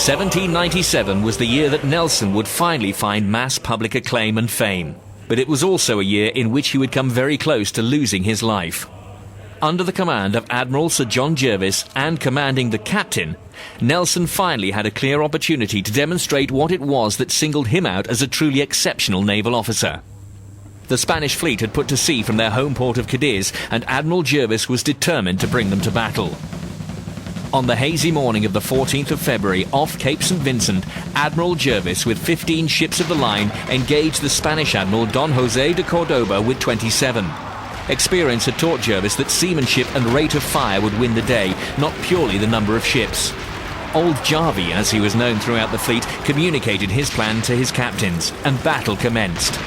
1797 was the year that Nelson would finally find mass public acclaim and fame, but it was also a year in which he would come very close to losing his life. Under the command of Admiral Sir John Jervis and commanding the captain, Nelson finally had a clear opportunity to demonstrate what it was that singled him out as a truly exceptional naval officer. The Spanish fleet had put to sea from their home port of Cadiz, and Admiral Jervis was determined to bring them to battle. On the hazy morning of the 14th of February, off Cape St Vincent, Admiral Jervis, with 15 ships of the line, engaged the Spanish Admiral Don José de Cordoba with 27. Experience had taught Jervis that seamanship and rate of fire would win the day, not purely the number of ships. Old Jarvie, as he was known throughout the fleet, communicated his plan to his captains, and battle commenced.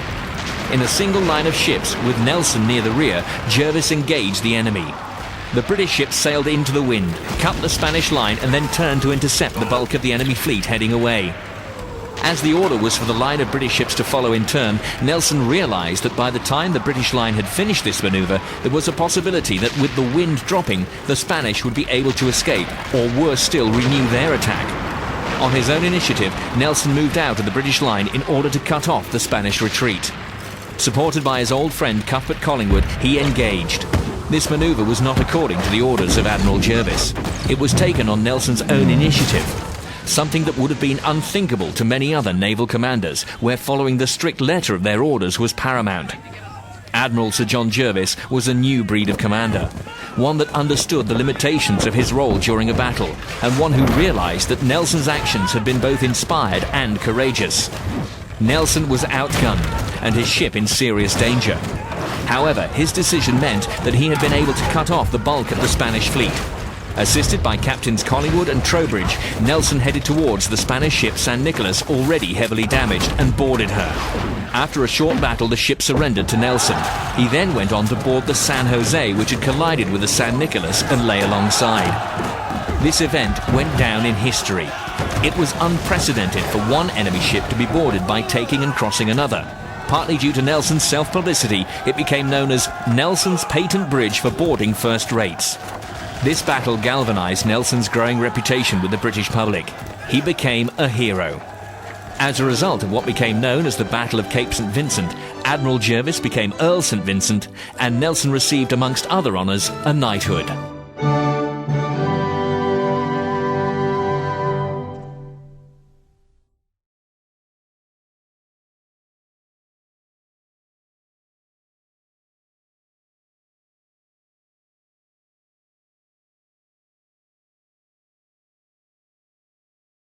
In a single line of ships, with Nelson near the rear, Jervis engaged the enemy. The British ships sailed into the wind, cut the Spanish line, and then turned to intercept the bulk of the enemy fleet heading away. As the order was for the line of British ships to follow in turn, Nelson realized that by the time the British line had finished this maneuver, there was a possibility that with the wind dropping, the Spanish would be able to escape, or worse still, renew their attack. On his own initiative, Nelson moved out of the British line in order to cut off the Spanish retreat. Supported by his old friend Cuthbert Collingwood, he engaged. This maneuver was not according to the orders of Admiral Jervis. It was taken on Nelson's own initiative, something that would have been unthinkable to many other naval commanders, where following the strict letter of their orders was paramount. Admiral Sir John Jervis was a new breed of commander, one that understood the limitations of his role during a battle, and one who realized that Nelson's actions had been both inspired and courageous. Nelson was outgunned, and his ship in serious danger. However, his decision meant that he had been able to cut off the bulk of the Spanish fleet. Assisted by Captains Collingwood and Trowbridge, Nelson headed towards the Spanish ship San Nicolas, already heavily damaged, and boarded her. After a short battle, the ship surrendered to Nelson. He then went on to board the San Jose, which had collided with the San Nicolas, and lay alongside. This event went down in history. It was unprecedented for one enemy ship to be boarded by taking and crossing another. Partly due to Nelson's self-publicity, it became known as Nelson's Patent Bridge for boarding first rates. This battle galvanized Nelson's growing reputation with the British public. He became a hero. As a result of what became known as the Battle of Cape St Vincent, Admiral Jervis became Earl St Vincent, and Nelson received, amongst other honours, a knighthood.